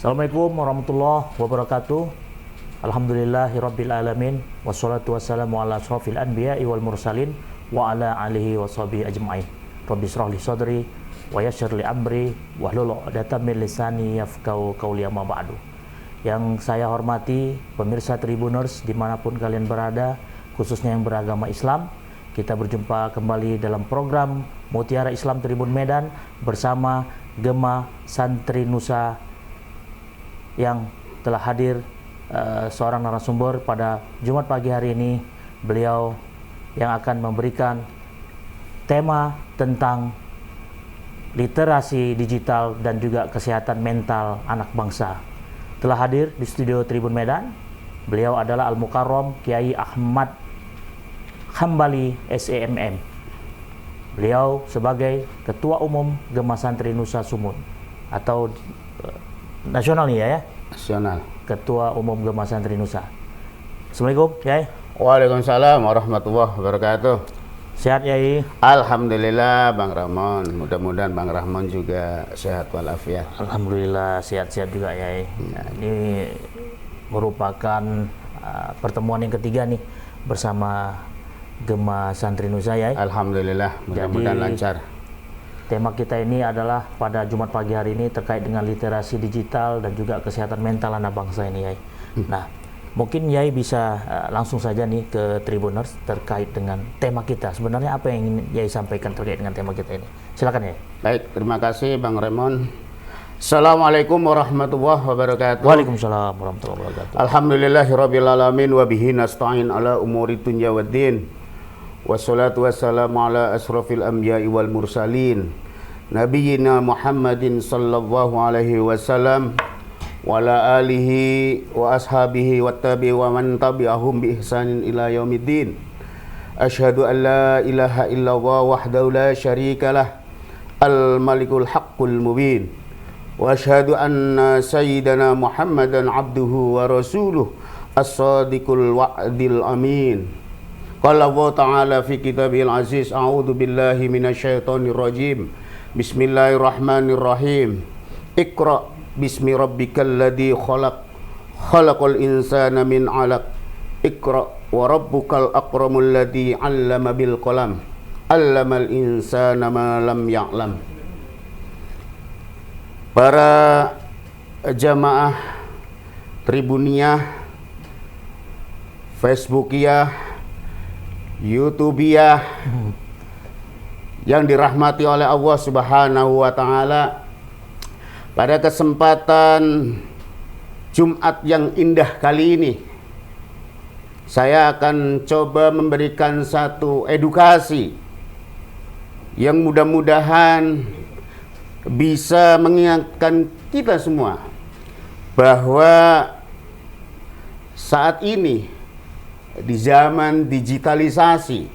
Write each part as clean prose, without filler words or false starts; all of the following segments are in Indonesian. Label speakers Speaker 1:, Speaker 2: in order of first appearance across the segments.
Speaker 1: Assalamualaikum warahmatullahi wabarakatuh. Alhamdulillahirabbil alamin wassalatu wassalamu ala asyrofil anbiya'i wal mursalin wa ala alihi washabihi ajma'in. Rabbi shrah li sadri wa yassir li amri wahlul 'uqdatam min lisani yafqahu qawli, amma ba'du. Yang saya hormati pemirsa Tribuners dimanapun kalian berada, khususnya yang beragama Islam, kita berjumpa kembali dalam program Mutiara Islam Tribun Medan bersama Gema Santri Nusa yang telah hadir seorang narasumber pada Jumat pagi hari ini. Beliau yang akan memberikan tema tentang literasi digital dan juga kesehatan mental anak bangsa. Telah hadir di studio Tribun Medan. Beliau adalah Al-Mukarram Kiai Ahmad Hambali SEMM. Beliau sebagai Ketua Umum Gema Santri Nusa Sumut atau nasional nih ya?
Speaker 2: Nasional.
Speaker 1: Ketua Umum Gema Santri Nusa. Assalamualaikum, Yai.
Speaker 2: Waalaikumsalam warahmatullahi wabarakatuh.
Speaker 1: Sehat, Yai?
Speaker 2: Alhamdulillah, Bang Ramon. Mudah-mudahan Bang Ramon juga sehat walafiat.
Speaker 1: Alhamdulillah, sehat-sehat juga, Yai. Nah, ini merupakan pertemuan yang ketiga nih bersama Gema Santri Nusa, Yai.
Speaker 2: Alhamdulillah, mudah-mudahan lancar.
Speaker 1: Tema kita ini adalah pada Jumat pagi hari ini terkait dengan literasi digital dan juga kesehatan mental anak bangsa ini, Yai. Nah, mungkin Yai bisa langsung saja nih ke Tribuners terkait dengan tema kita. Sebenarnya apa yang ingin Yai sampaikan terkait dengan tema kita ini? Silakan, Yai.
Speaker 2: Baik, terima kasih Bang Ramon. Assalamualaikum warahmatullahi wabarakatuh.
Speaker 1: Waalaikumsalam warahmatullahi wabarakatuh.
Speaker 2: Alhamdulillahirabbil alamin wa bihi nasta'in ala umuri dunya waddin. Wassalatu wassalamu ala asrofil anbiya'i wal mursalin Nabiyyina Muhammadin sallallahu alaihi wasallam wa ala alihi wa ashabihi wa tabi wa man tabi'ahum bi ihsanin ila yaumiddin. Asyhadu an la ilaha illallah wahdahu la syarikalah al-malikul haqqul mubin. Wa asyhadu anna sayyidana Muhammadan abduhu wa rasuluh as-sadiqul wa'dil amin. Qala Allah Ta'ala fi kitabil aziz, a'udzu billahi minasyaitonir rajim. Bismillahirrahmanirrahim. Iqra bismi rabbikal ladzi khalaq. Khalaqal insana min 'alaq. Iqra wa rabbukal akramul ladzi 'allama bil qalam. 'Allamal insana ma lam ya'lam. Para jamaah Tribuniyah, Facebookiyah, YouTubiyah yang dirahmati oleh Allah Subhanahu wa Ta'ala, pada kesempatan Jumat yang indah kali ini saya akan coba memberikan satu edukasi yang mudah-mudahan bisa mengingatkan kita semua bahwa saat ini di zaman digitalisasi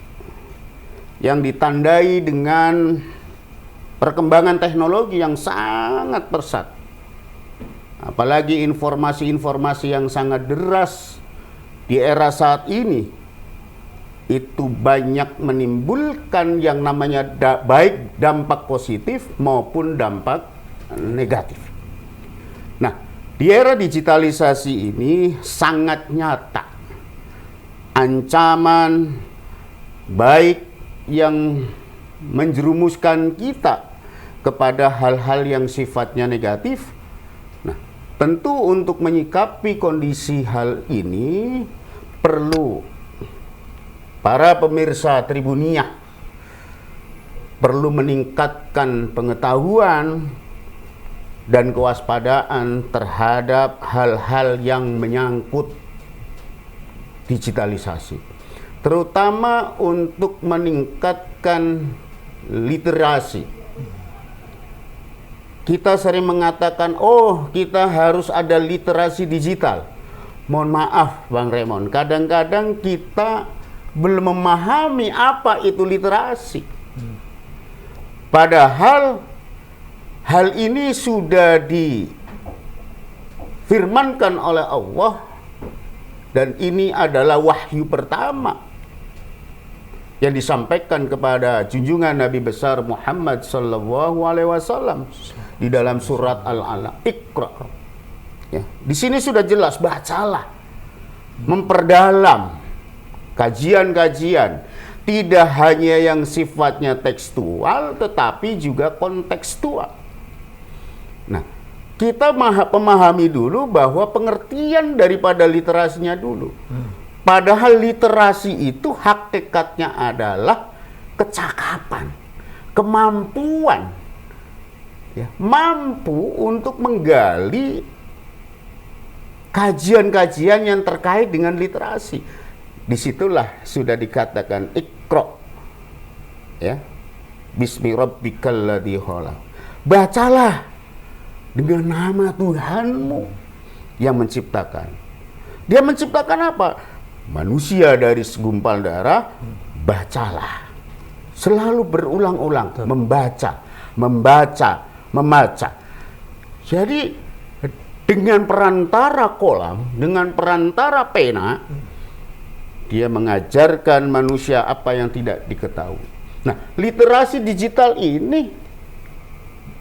Speaker 2: yang ditandai dengan perkembangan teknologi yang sangat pesat, apalagi informasi-informasi yang sangat deras di era saat ini, itu banyak menimbulkan yang namanya baik dampak positif maupun dampak negatif. Nah, di era digitalisasi ini sangat nyata ancaman baik yang menjerumuskan kita kepada hal-hal yang sifatnya negatif. Nah, tentu untuk menyikapi kondisi hal ini perlu para pemirsa Tribuniyah perlu meningkatkan pengetahuan dan kewaspadaan terhadap hal-hal yang menyangkut digitalisasi, terutama untuk meningkatkan literasi. Kita sering mengatakan, oh kita harus ada literasi digital. Mohon maaf Bang Raymond, kadang-kadang kita belum memahami apa itu literasi. Padahal hal ini sudah difirmankan oleh Allah. Dan ini adalah wahyu pertama yang disampaikan kepada junjungan Nabi besar Muhammad sallallahu alaihi wasallam di dalam surat Al-Alaq. Iqra Ya, di sini sudah jelas, bacalah, memperdalam kajian-kajian, tidak hanya yang sifatnya tekstual, tetapi juga kontekstual. Nah, kita memahami dulu bahwa pengertian daripada literasinya dulu. Padahal literasi itu hakikatnya adalah kecakapan, kemampuan, ya, mampu untuk menggali kajian-kajian yang terkait dengan literasi. Disitulah sudah dikatakan Iqra, ya, Bismi rabbikal ladzi khalaq. Bacalah dengan nama Tuhanmu yang menciptakan. Dia menciptakan apa? Manusia dari segumpal darah. Bacalah. Selalu berulang-ulang. Membaca. Jadi dengan perantara kolam, dengan perantara pena, dia mengajarkan manusia apa yang tidak diketahui. Nah, literasi digital ini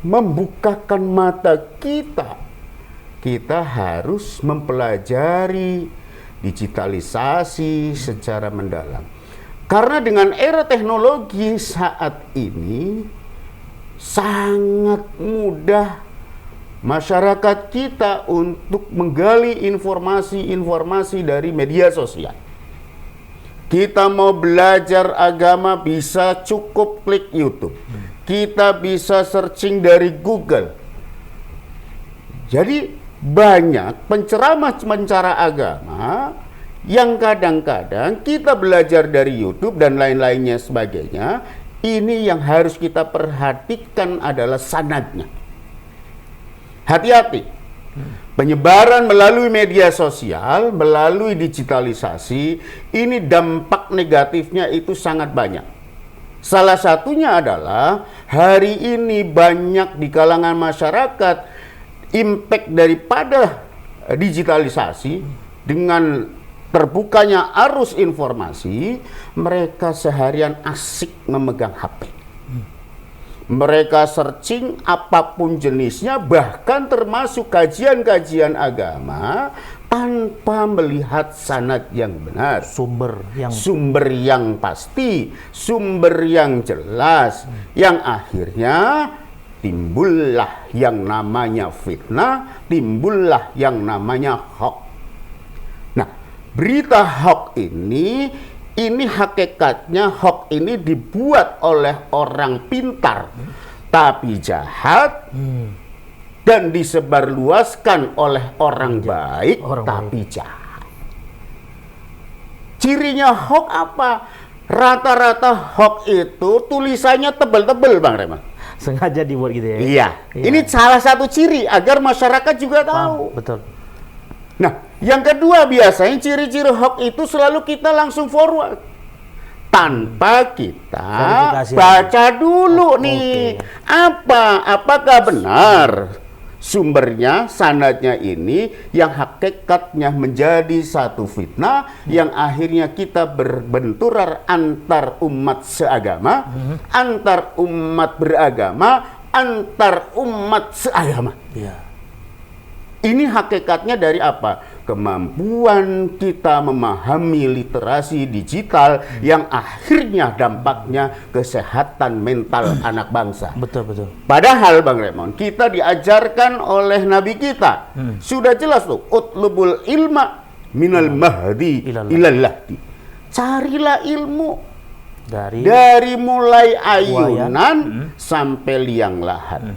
Speaker 2: membukakan mata kita. Kita harus mempelajari digitalisasi secara mendalam. Karena dengan era teknologi saat ini sangat mudah masyarakat kita untuk menggali informasi-informasi dari media sosial. Kita mau belajar agama bisa cukup klik YouTube. Kita bisa searching dari Google. Jadi banyak penceramah-pencara agama yang kadang-kadang kita belajar dari YouTube dan lain-lainnya sebagainya. Ini yang harus kita perhatikan adalah sanadnya. Hati-hati. Penyebaran melalui media sosial, melalui digitalisasi, ini dampak negatifnya itu sangat banyak. Salah satunya adalah hari ini banyak di kalangan masyarakat impact daripada digitalisasi dengan terbukanya arus informasi, mereka seharian asik memegang HP. Mereka searching apapun jenisnya, bahkan termasuk kajian-kajian agama tanpa melihat sanad yang benar, sumber yang pasti, sumber yang jelas, yang akhirnya timbullah yang namanya fitnah, timbullah yang namanya hoax. Nah, berita hoax ini hakikatnya hoax ini dibuat oleh orang pintar tapi jahat dan disebarluaskan oleh orang baik tapi jahat. Cirinya hoax apa? Rata-rata hoax itu tulisannya tebel-tebel, Bang Reman.
Speaker 1: Sengaja dibuat gitu ya?
Speaker 2: Iya. Ini salah satu ciri agar masyarakat juga tahu.
Speaker 1: Betul.
Speaker 2: Nah, yang kedua biasanya ciri-ciri hoax itu selalu kita langsung forward. Tanpa kita baca dulu nih. Apakah benar sumbernya, sanadnya ini yang hakikatnya menjadi satu fitnah yang akhirnya kita berbenturan antar umat seagama, antar umat beragama, antar umat seagama. Ya. Ini hakikatnya dari apa? Kemampuan kita memahami literasi digital yang akhirnya dampaknya kesehatan mental anak bangsa. Betul. Padahal Bang Raymond, kita diajarkan oleh Nabi kita. Sudah jelas tuh, utlubul ilma minal mahdi ilal lahdi. Carilah ilmu dari mulai ayunan sampai liang lahat.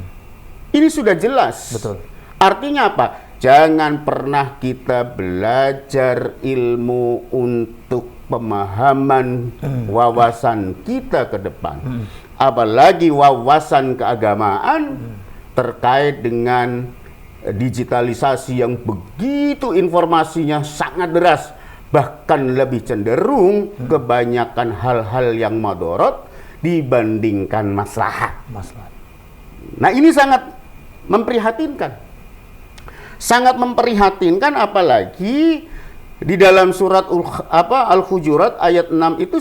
Speaker 2: Ini sudah jelas. Betul. Artinya apa? Jangan pernah kita belajar ilmu untuk pemahaman wawasan kita ke depan. Apalagi wawasan keagamaan terkait dengan digitalisasi yang begitu informasinya sangat deras. Bahkan lebih cenderung kebanyakan hal-hal yang madorot dibandingkan maslahat. Nah, ini sangat memprihatinkan. Sangat memprihatinkan, apalagi di dalam surat Al-Hujurat ayat 6 itu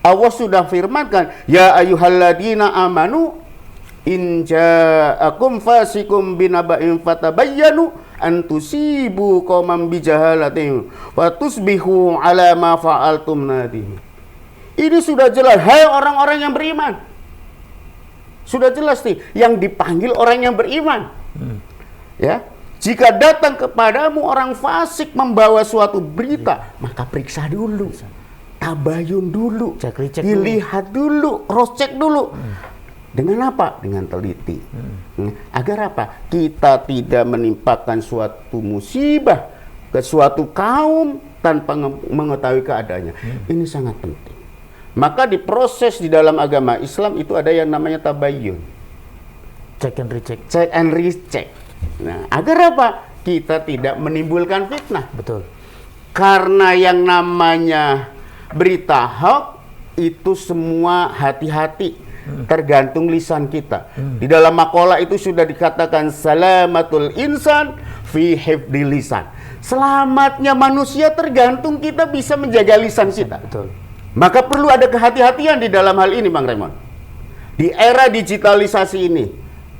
Speaker 2: Allah sudah firmankan, ya ayyuhalladzina amanu in ja'akum fasikum binaba'in fatabayyanu antusibu qauman bijahalatin wa tusbihu ala ma fa'altum nadim. Ini sudah jelas, hai orang-orang yang beriman. Sudah jelas nih, yang dipanggil orang yang beriman. Ya, jika datang kepadamu orang fasik membawa suatu berita, maka periksa dulu, tabayun dulu,
Speaker 1: Cek-cek
Speaker 2: dilihat dulu, cross check dulu. Dengan apa? Dengan teliti. Agar apa? Kita tidak menimpakan suatu musibah ke suatu kaum tanpa mengetahui keadaannya. Ini sangat penting. Maka diproses di dalam agama Islam itu ada yang namanya tabayyun.
Speaker 1: Check and recheck.
Speaker 2: Check and recheck. Nah, agar apa? Kita tidak menimbulkan fitnah.
Speaker 1: Betul.
Speaker 2: Karena yang namanya berita hoax itu semua hati-hati. Tergantung lisan kita. Di dalam makalah itu sudah dikatakan salamatul insan fi hifdil lisan. Selamatnya manusia tergantung kita bisa menjaga lisan kita.
Speaker 1: Betul.
Speaker 2: Maka perlu ada kehati-hatian di dalam hal ini, Bang Raymond. Di era digitalisasi ini,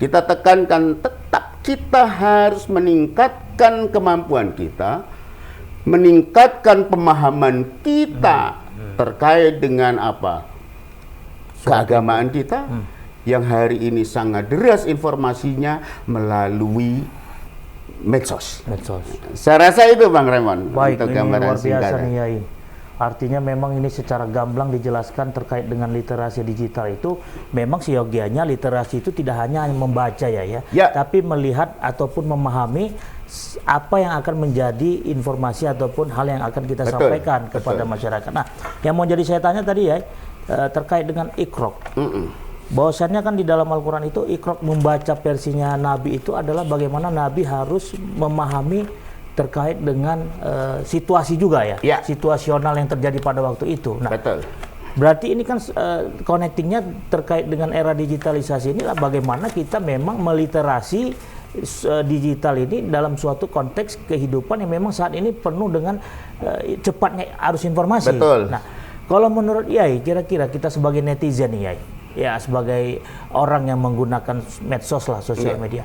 Speaker 2: kita tekankan tetap kita harus meningkatkan kemampuan kita, meningkatkan pemahaman kita terkait dengan apa? Keagamaan kita yang hari ini sangat deras informasinya melalui medsos. Saya rasa itu, Bang Raymond.
Speaker 1: Baik,
Speaker 2: untuk
Speaker 1: ini
Speaker 2: gambaran
Speaker 1: luar biasa
Speaker 2: singkat.
Speaker 1: nih Yai. Artinya memang ini secara gamblang dijelaskan terkait dengan literasi digital itu memang seyogianya literasi itu tidak hanya membaca ya, tapi melihat ataupun memahami apa yang akan menjadi informasi ataupun hal yang akan kita sampaikan kepada masyarakat. Nah, yang mau jadi saya tanya tadi ya terkait dengan iqra. Bahwasannya kan di dalam Al-Quran itu iqra membaca versinya Nabi itu adalah bagaimana Nabi harus memahami terkait dengan situasi juga ya, situasional yang terjadi pada waktu itu. Nah, berarti ini kan connectingnya terkait dengan era digitalisasi ini bagaimana kita memang meliterasi digital ini dalam suatu konteks kehidupan yang memang saat ini penuh dengan cepatnya arus informasi. Nah, kalau menurut Yai, kira-kira kita sebagai netizen nih Yai, ya sebagai orang yang menggunakan medsos lah, sosial media,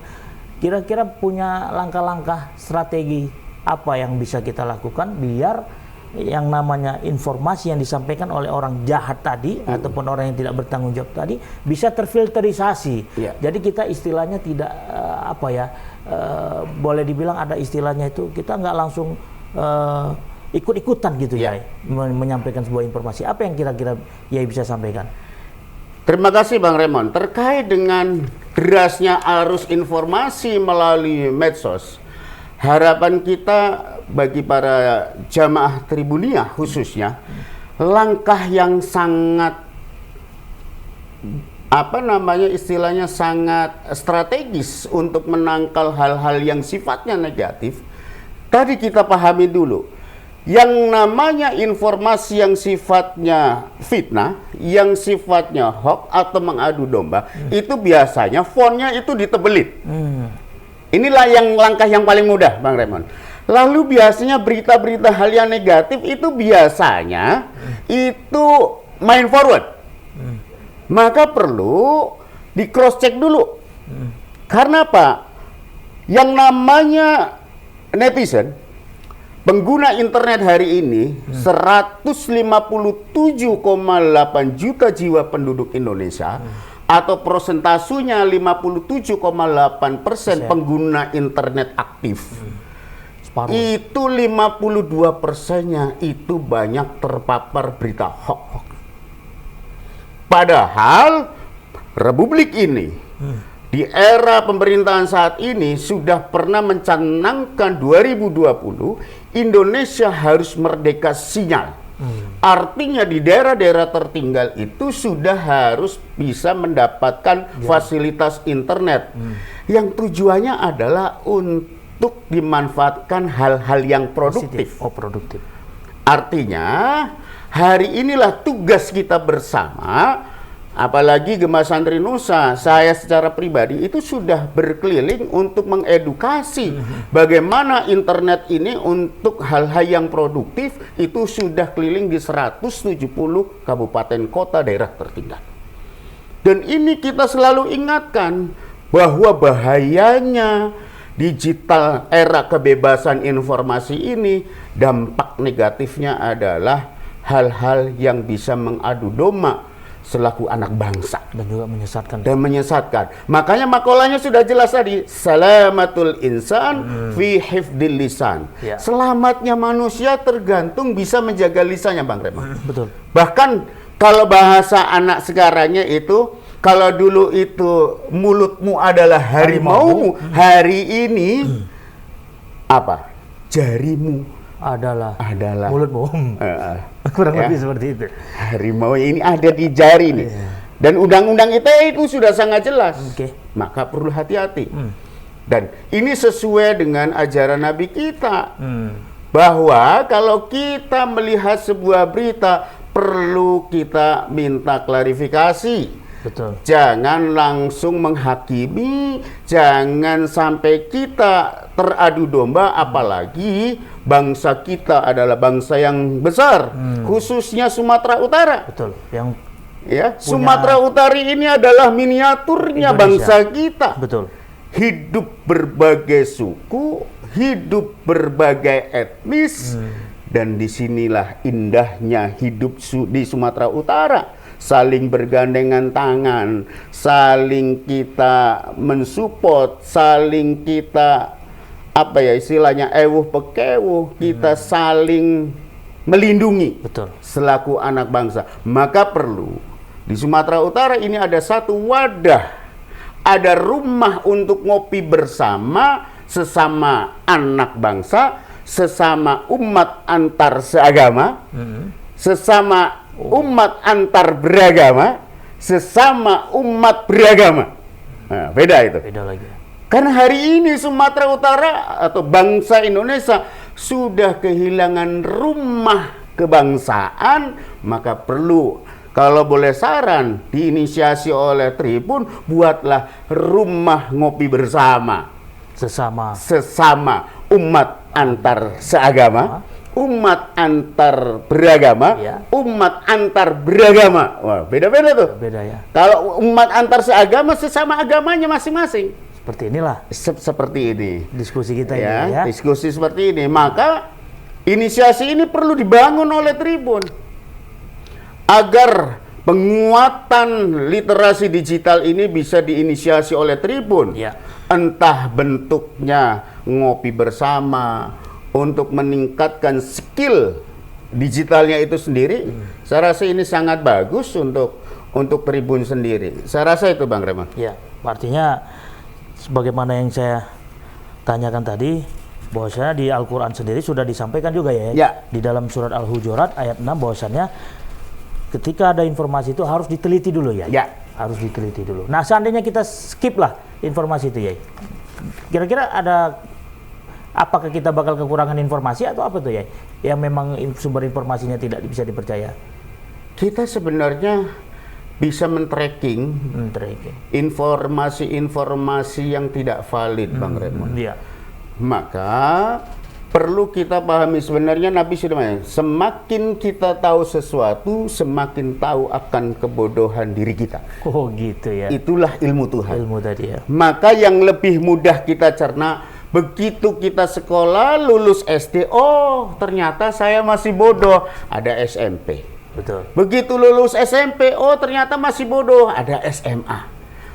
Speaker 1: kira-kira punya langkah-langkah strategi apa yang bisa kita lakukan biar yang namanya informasi yang disampaikan oleh orang jahat tadi ataupun orang yang tidak bertanggung jawab tadi bisa terfilterisasi. Jadi kita istilahnya tidak boleh dibilang ada istilahnya itu kita nggak langsung ikut-ikutan gitu ya menyampaikan sebuah informasi. Apa yang kira-kira Yai bisa sampaikan?
Speaker 2: Terima kasih Bang Raymond. Terkait dengan derasnya arus informasi melalui medsos, harapan kita bagi para jamaah Tribuniyah khususnya, langkah yang sangat istilahnya sangat strategis untuk menangkal hal-hal yang sifatnya negatif. Tadi kita pahami dulu. Yang namanya informasi yang sifatnya fitnah, yang sifatnya hoax atau mengadu domba, itu biasanya fontnya itu ditebelin. Inilah yang langkah yang paling mudah, Bang Raymond. Lalu biasanya berita-berita hal yang negatif itu biasanya itu main forward. Maka perlu di cross check dulu. Karena apa? Yang namanya netizen, pengguna internet hari ini 157,8 juta jiwa penduduk Indonesia atau prosentasenya 57,8% pengguna internet aktif. Itu 52%-nya itu banyak terpapar berita hoax. Padahal Republik ini di era pemerintahan saat ini sudah pernah mencanangkan 2020 Indonesia harus merdeka sinyal. Artinya di daerah-daerah tertinggal itu sudah harus bisa mendapatkan fasilitas internet yang tujuannya adalah untuk dimanfaatkan hal-hal yang produktif. Artinya hari inilah tugas kita bersama. Apalagi Gema Santri Nusa, saya secara pribadi itu sudah berkeliling untuk mengedukasi bagaimana internet ini untuk hal-hal yang produktif itu sudah keliling di 170 kabupaten kota daerah tertinggal. Dan ini kita selalu ingatkan bahwa bahayanya digital, era kebebasan informasi ini, dampak negatifnya adalah hal-hal yang bisa mengadu domba selaku anak bangsa
Speaker 1: Dan juga menyesatkan.
Speaker 2: dan menyesatkan. Makanya makalahnya sudah jelas tadi, salamatul insan fi hifdil lisan.
Speaker 1: Ya.
Speaker 2: Selamatnya manusia tergantung bisa menjaga lisannya, Bang Rema.
Speaker 1: Betul.
Speaker 2: Bahkan kalau bahasa anak sekarangnya itu, kalau dulu itu mulutmu adalah harimaumu, hari ini apa? Jarimu
Speaker 1: Adalah
Speaker 2: adalah
Speaker 1: mulut bohong. Kurang
Speaker 2: Ya.
Speaker 1: lebih seperti itu.
Speaker 2: harimau ini ada di jari nih. Dan undang-undang ITE itu sudah sangat jelas.
Speaker 1: Oke.
Speaker 2: Maka perlu hati-hati. Dan ini sesuai dengan ajaran Nabi kita. Bahwa kalau kita melihat sebuah berita, perlu kita minta klarifikasi.
Speaker 1: Betul.
Speaker 2: Jangan langsung menghakimi, jangan sampai kita teradu domba, apalagi bangsa kita adalah bangsa yang besar, khususnya Sumatera Utara.
Speaker 1: Betul. Yang
Speaker 2: Ya, Sumatera Utara ini adalah miniaturnya
Speaker 1: Indonesia.
Speaker 2: bangsa kita.
Speaker 1: betul.
Speaker 2: Hidup berbagai suku, hidup berbagai etnis, dan disinilah indahnya hidup di Sumatera Utara. Saling bergandengan tangan, saling kita mensupport, saling kita apa ya istilahnya ewuh pekewuh, kita saling melindungi
Speaker 1: Betul.
Speaker 2: selaku anak bangsa. Maka perlu di Sumatera Utara ini ada satu wadah, ada rumah untuk ngopi bersama sesama anak bangsa, sesama umat antar seagama, sesama umat antar beragama, sesama umat beragama. Nah, beda itu.
Speaker 1: Beda lagi.
Speaker 2: Karena hari ini Sumatera Utara atau bangsa Indonesia sudah kehilangan rumah kebangsaan, maka perlu, kalau boleh saran, diinisiasi oleh Tribun, buatlah rumah ngopi bersama sesama umat antar seagama, umat antar beragama,
Speaker 1: Ya.
Speaker 2: umat antar beragama. Wah, beda-beda tuh.
Speaker 1: Beda ya.
Speaker 2: Kalau umat antar seagama, sesama agamanya masing-masing.
Speaker 1: Seperti inilah
Speaker 2: Seperti ini.
Speaker 1: diskusi kita
Speaker 2: Ya,
Speaker 1: ini ya.
Speaker 2: diskusi seperti ini. Maka inisiasi ini perlu dibangun oleh Tribun agar penguatan literasi digital ini bisa diinisiasi oleh Tribun.
Speaker 1: Ya.
Speaker 2: Entah bentuknya ngopi bersama untuk meningkatkan skill digitalnya itu sendiri. Saya rasa ini sangat bagus untuk Tribun sendiri. Saya rasa itu, Bang Rema.
Speaker 1: Ya, artinya sebagaimana yang saya tanyakan tadi, bahwasanya di Al-Quran sendiri sudah disampaikan juga ya,
Speaker 2: Ya.
Speaker 1: di dalam surat Al-Hujurat ayat 6 bahwasanya ketika ada informasi itu harus diteliti dulu ya.
Speaker 2: Ya.
Speaker 1: Harus diteliti dulu. Nah, seandainya kita skip lah informasi itu ya, kira-kira ada apakah kita bakal kekurangan informasi atau apa tuh ya, yang memang sumber informasinya tidak bisa dipercaya?
Speaker 2: Kita sebenarnya bisa men-tracking informasi-informasi yang tidak valid, Bang Raymond.
Speaker 1: Iya.
Speaker 2: Maka perlu kita pahami, sebenarnya Nabi sudah mengatakan, semakin kita tahu sesuatu, semakin tahu akan kebodohan diri kita.
Speaker 1: Oh gitu ya.
Speaker 2: Itulah ilmu Tuhan.
Speaker 1: Ilmu tadi ya.
Speaker 2: Maka yang lebih mudah kita cerna, begitu kita sekolah, lulus SD, oh ternyata saya masih bodoh, ada SMP.
Speaker 1: Betul.
Speaker 2: Begitu lulus SMP, oh ternyata masih bodoh, ada SMA.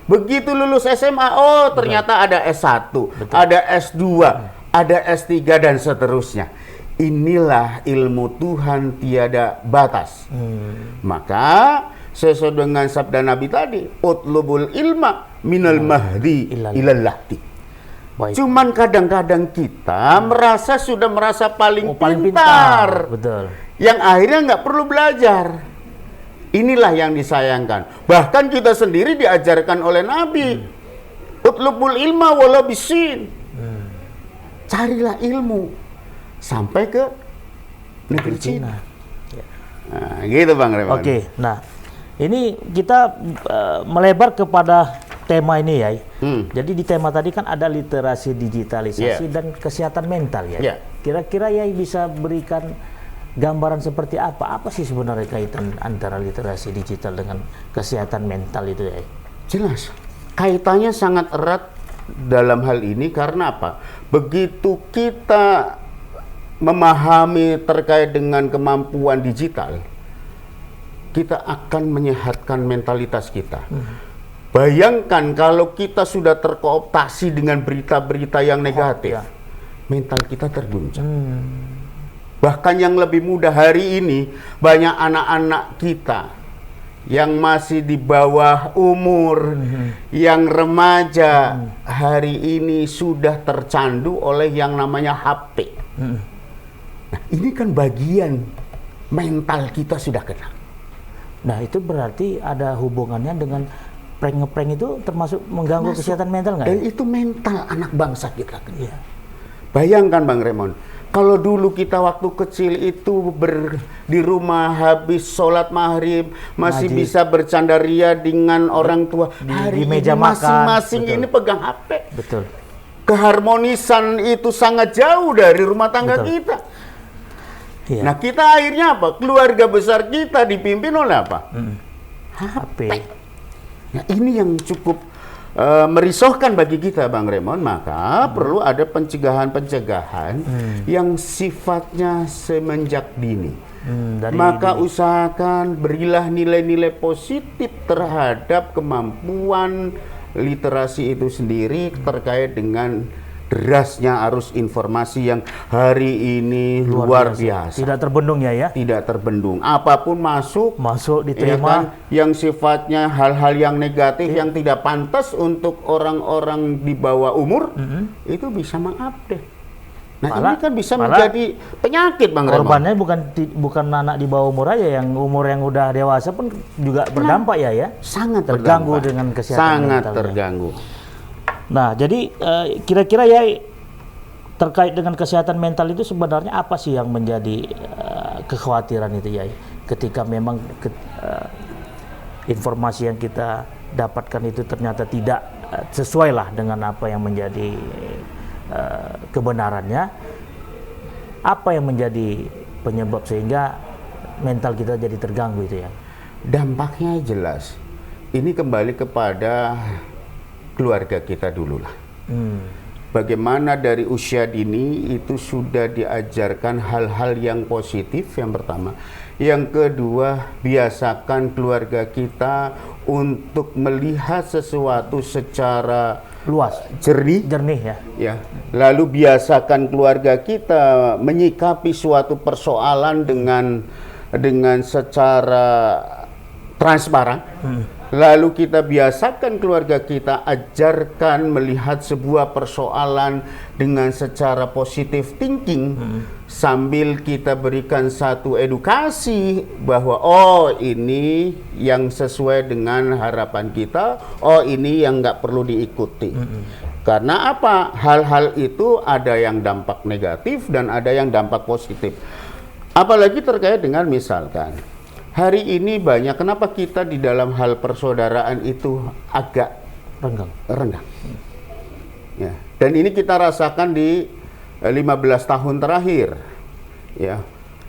Speaker 2: Begitu lulus SMA, oh ternyata ada S1, ada S2, ada S3 dan seterusnya. Inilah ilmu Tuhan tiada batas. Maka sesuai dengan sabda Nabi tadi, utlubul ilma minal mahdi ilal lahdi.
Speaker 1: Baik.
Speaker 2: Cuman kadang-kadang kita sudah merasa paling
Speaker 1: paling
Speaker 2: pintar.
Speaker 1: Betul.
Speaker 2: Yang akhirnya nggak perlu belajar. Inilah yang disayangkan. Bahkan kita sendiri diajarkan oleh Nabi, utlubul ilma walau bisin. Carilah ilmu sampai ke negeri Cina.
Speaker 1: Ya.
Speaker 2: Nah, gitu Bang Reman.
Speaker 1: Oke, nah ini kita melebar kepada tema ini ya. Jadi di tema tadi kan ada literasi digitalisasi dan kesehatan mental ya.
Speaker 2: Yeah.
Speaker 1: Kira-kira ya bisa berikan gambaran seperti apa? Apa sih sebenarnya kaitan antara literasi digital dengan kesehatan mental itu ya?
Speaker 2: Jelas. Kaitannya sangat erat dalam hal ini karena apa? Begitu kita memahami terkait dengan kemampuan digital, kita akan menyehatkan mentalitas kita. Bayangkan kalau kita sudah terkooptasi dengan berita-berita yang negatif, mental kita terguncang. Bahkan yang lebih mudah hari ini, banyak anak-anak kita yang masih di bawah umur, yang remaja, hari ini sudah tercandu oleh yang namanya HP. Nah, ini kan bagian mental kita sudah kena.
Speaker 1: Nah, itu berarti ada hubungannya dengan prank-ngeprank itu termasuk mengganggu kesehatan mental nggak?
Speaker 2: Dan
Speaker 1: Ya?
Speaker 2: itu mental anak bangsa kita.
Speaker 1: Iya.
Speaker 2: Bayangkan Bang Raymond, kalau dulu kita waktu kecil itu di rumah habis sholat maghrib masih
Speaker 1: Ngaji.
Speaker 2: bisa bercanda ria dengan orang tua.
Speaker 1: Di meja
Speaker 2: ini
Speaker 1: makan.
Speaker 2: masing-masing
Speaker 1: Betul.
Speaker 2: ini pegang HP.
Speaker 1: Betul.
Speaker 2: Keharmonisan itu sangat jauh dari rumah tangga
Speaker 1: Betul.
Speaker 2: kita.
Speaker 1: Iya.
Speaker 2: Nah, kita akhirnya apa? Keluarga besar kita dipimpin oleh apa?
Speaker 1: HP.
Speaker 2: Nah, ini yang cukup merisaukan bagi kita, Bang Raymond. Maka perlu ada pencegahan-pencegahan yang sifatnya semenjak dini. Maka usahakan berilah nilai-nilai positif terhadap kemampuan literasi itu sendiri terkait dengan derasnya arus informasi yang hari ini luar biasa.
Speaker 1: Tidak terbendung ya.
Speaker 2: Tidak terbendung. Apapun masuk
Speaker 1: Diterima.
Speaker 2: yang sifatnya hal-hal yang negatif yang tidak pantas untuk orang-orang di bawah umur itu bisa mengupdate. Nah, ini kan bisa menjadi penyakit, Bang Raymond.
Speaker 1: Korbannya bukan anak di bawah umur aja, yang umur yang udah dewasa pun juga berdampak ya.
Speaker 2: Sangat
Speaker 1: terganggu
Speaker 2: berdampak.
Speaker 1: dengan kesehatan
Speaker 2: sangat
Speaker 1: mentalnya.
Speaker 2: terganggu.
Speaker 1: Nah, jadi kira-kira ya terkait dengan kesehatan mental itu sebenarnya apa sih yang menjadi kekhawatiran itu ya? Ketika memang informasi yang kita dapatkan itu ternyata tidak sesuai lah dengan apa yang menjadi kebenarannya, apa yang menjadi penyebab sehingga mental kita jadi terganggu itu ya?
Speaker 2: Dampaknya jelas. Ini kembali kepada keluarga kita dulu lah. Bagaimana dari usia dini itu sudah diajarkan hal-hal yang positif yang pertama. Yang kedua, biasakan keluarga kita untuk melihat sesuatu secara
Speaker 1: Luas,
Speaker 2: jernih
Speaker 1: jernih ya.
Speaker 2: ya. Lalu biasakan keluarga kita menyikapi suatu persoalan dengan secara transparan. Lalu kita biasakan keluarga kita ajarkan melihat sebuah persoalan dengan secara positif thinking, sambil kita berikan satu edukasi bahwa oh ini yang sesuai dengan harapan kita, oh ini yang nggak perlu diikuti. Karena apa? Hal-hal itu ada yang dampak negatif dan ada yang dampak positif. Apalagi terkait dengan misalkan hari ini banyak, kenapa kita di dalam hal persaudaraan itu agak renggang. Ya. Dan ini kita rasakan di 15 tahun terakhir. Ya.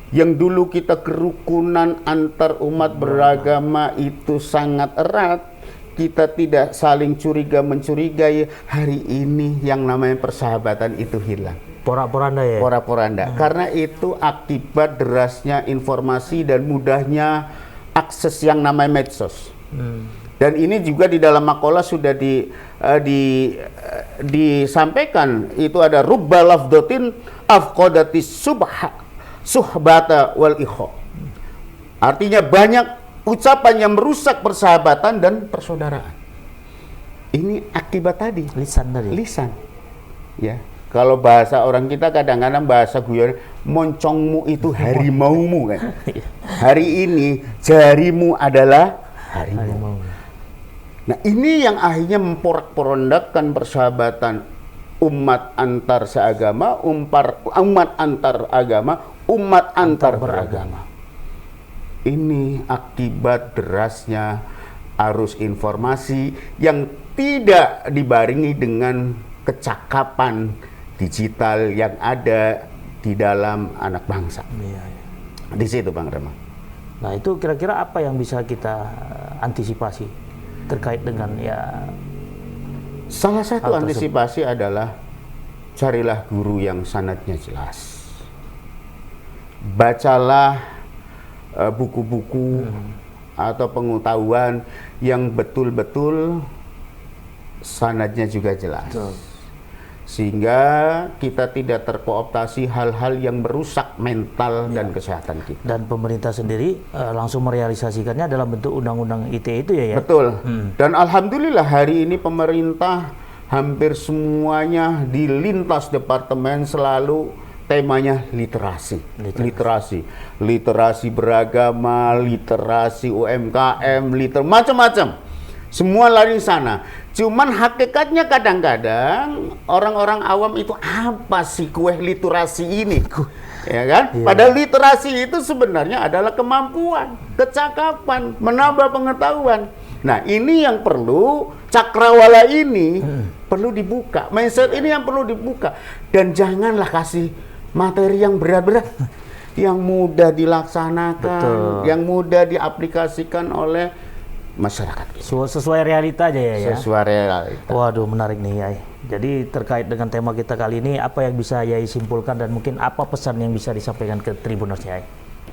Speaker 2: Yang dulu kita kerukunan antar umat beragama itu sangat erat, kita tidak saling curiga-mencurigai, hari ini yang namanya persahabatan itu hilang.
Speaker 1: Porak-poranda ya?
Speaker 2: Porak-poranda. Karena itu akibat derasnya informasi dan mudahnya akses yang namanya medsos. Dan ini juga di dalam makalah sudah disampaikan. Itu ada rubba lafdotin afqodatis suhbata wal ikho. Artinya banyak ucapan yang merusak persahabatan dan persaudaraan. Ini akibat tadi. Lisan. Ya. Kalau bahasa orang kita kadang-kadang bahasa guyon, moncongmu itu harimaumu kan. Hari ini jarimu adalah harimau. Nah, ini yang akhirnya memporak-porandakan persahabatan umat antar seagama, umat antar agama, umat antar beragama. Ini akibat derasnya arus informasi yang tidak dibarengi dengan kecakapan digital yang ada di dalam anak bangsa. Di situ Bang Rama.
Speaker 1: Nah, itu kira-kira apa yang bisa kita antisipasi terkait dengan ya
Speaker 2: Salah satu
Speaker 1: hal tersebut?
Speaker 2: antisipasi adalah carilah guru yang sanadnya jelas. Bacalah buku-buku atau pengetahuan yang betul-betul sanadnya juga jelas.
Speaker 1: Betul.
Speaker 2: Sehingga kita tidak terkooptasi hal-hal yang merusak mental dan kesehatan kita.
Speaker 1: Dan pemerintah sendiri langsung merealisasikannya dalam bentuk undang-undang ITE itu ya.
Speaker 2: Betul. Dan alhamdulillah hari ini pemerintah hampir semuanya di lintas departemen selalu temanya literasi. Literasi beragama, literasi UMKM, macam-macam. Semua lari sana. Cuman hakikatnya kadang-kadang orang-orang awam itu apa sih kue literasi ini? Ya kan?
Speaker 1: Iya.
Speaker 2: Padahal literasi itu sebenarnya adalah kemampuan, kecakapan, menambah pengetahuan. Nah, ini yang perlu cakrawala ini perlu dibuka. Mindset ini yang perlu dibuka. Dan janganlah kasih materi yang berat-berat. Yang mudah dilaksanakan,
Speaker 1: Betul.
Speaker 2: yang mudah diaplikasikan oleh masyarakat.
Speaker 1: Sesuai realita aja ya.
Speaker 2: Sesuai realita.
Speaker 1: Waduh, menarik nih Yai. Jadi terkait dengan tema kita kali ini, apa yang bisa Yai simpulkan dan mungkin apa pesan yang bisa disampaikan ke Tribuners Yai?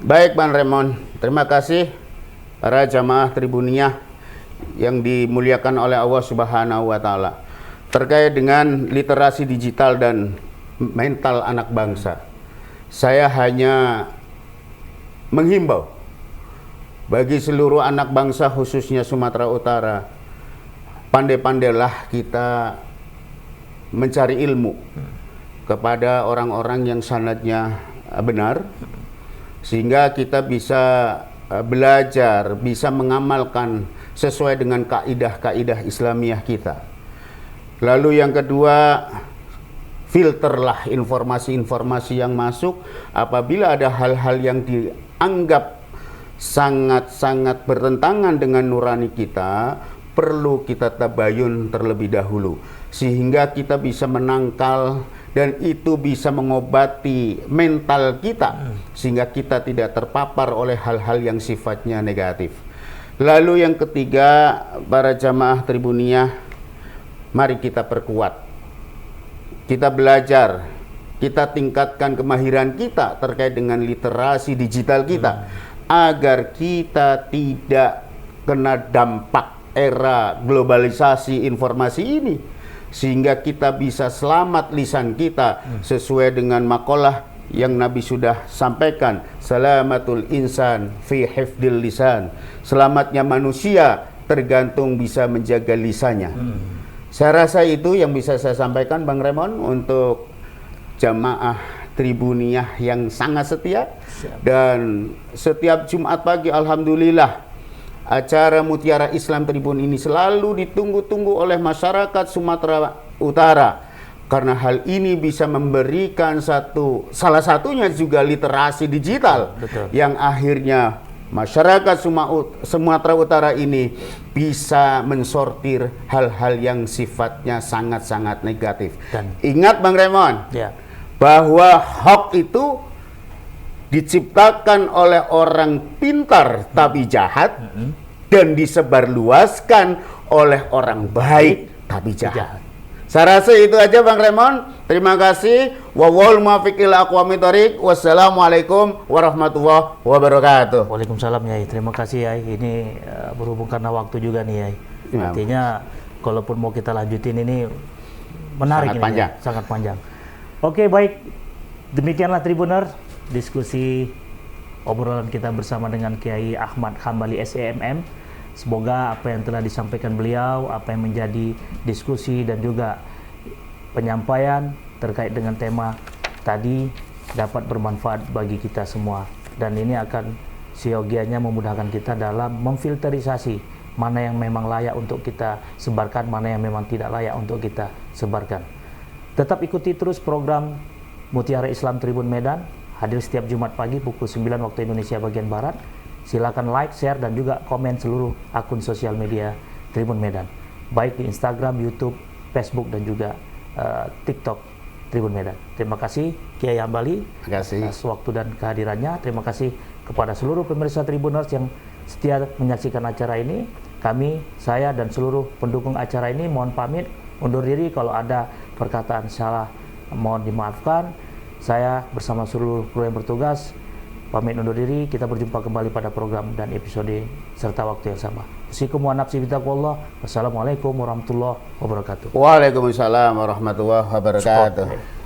Speaker 2: Baik Bang Remon, terima kasih para jamaah Tribuniyah yang dimuliakan oleh Allah Subhanahu wa taala. Terkait dengan literasi digital dan mental anak bangsa. Saya hanya menghimbau bagi seluruh anak bangsa khususnya Sumatera Utara, pandai-pandailah kita mencari ilmu kepada orang-orang yang sanadnya benar, sehingga kita bisa belajar, bisa mengamalkan sesuai dengan kaidah-kaidah Islamiyah kita. Lalu yang kedua, filterlah informasi-informasi yang masuk. Apabila ada hal-hal yang dianggap sangat-sangat bertentangan dengan nurani kita, perlu kita tabayun terlebih dahulu sehingga kita bisa menangkal dan itu bisa mengobati mental kita sehingga kita tidak terpapar oleh hal-hal yang sifatnya negatif. Lalu yang ketiga, para jamaah Tribuniyah, mari kita perkuat, kita belajar, kita tingkatkan kemahiran kita terkait dengan literasi digital kita agar kita tidak kena dampak era globalisasi informasi ini, sehingga kita bisa selamat lisan kita sesuai dengan makalah yang Nabi sudah sampaikan, salamatul insan fi hifdil lisan, selamatnya manusia tergantung bisa menjaga lisannya. Saya rasa itu yang bisa saya sampaikan Bang Remon untuk jamaah Tribuniyah yang sangat setia. Dan setiap Jumat pagi alhamdulillah acara Mutiara Islam Tribun ini selalu ditunggu-tunggu oleh masyarakat Sumatera Utara, karena hal ini bisa memberikan salah satunya juga literasi digital.
Speaker 1: Betul.
Speaker 2: Yang akhirnya masyarakat Sumatera Utara ini bisa mensortir hal-hal yang sifatnya sangat-sangat negatif.
Speaker 1: Dan
Speaker 2: ingat Bang Remon,
Speaker 1: ya,
Speaker 2: bahwa hoax itu diciptakan oleh orang pintar tapi jahat dan disebarluaskan oleh orang baik tapi jahat. Saya rasa itu aja Bang Remon. Terima kasih. Wawal muwaffiq ila aqwamit thoriq. Wassalamualaikum warahmatullahi wabarakatuh.
Speaker 1: Waalaikumsalam Yai. Terima kasih Yai. Ini berhubung karena waktu juga nih Yai.
Speaker 2: Ya.
Speaker 1: Artinya kalaupun mau kita lanjutin ini menarik,
Speaker 2: Sangat
Speaker 1: ini
Speaker 2: panjang.
Speaker 1: Yai. Sangat panjang. Oke, baik. Demikianlah Tribuner diskusi obrolan kita bersama dengan Kiai Ahmad Hambali SEMM. Semoga apa yang telah disampaikan beliau, apa yang menjadi diskusi dan juga penyampaian terkait dengan tema tadi dapat bermanfaat bagi kita semua. Dan ini akan siogianya memudahkan kita dalam memfilterisasi mana yang memang layak untuk kita sebarkan, mana yang memang tidak layak untuk kita sebarkan. Tetap ikuti terus program Mutiara Islam Tribun Medan, hadir setiap Jumat pagi pukul 9 waktu Indonesia bagian Barat. Silakan like, share, dan juga komen seluruh akun sosial media Tribun Medan, baik di Instagram, YouTube, Facebook, dan juga TikTok Tribun Medan. Terima kasih Kiai Hambali atas waktu dan kehadirannya. Terima kasih kepada seluruh pemirsa Tribuners yang setia menyaksikan acara ini. Kami, saya, dan seluruh pendukung acara ini mohon pamit. undur diri. Kalau ada perkataan salah mohon dimaafkan. Saya bersama seluruh kru yang bertugas pamit undur diri. Kita berjumpa kembali pada program dan episode serta waktu yang sama. Usikum wa nafsi bitaqwallah. Wassalamualaikum warahmatullahi wabarakatuh.
Speaker 2: Waalaikumsalam warahmatullahi wabarakatuh.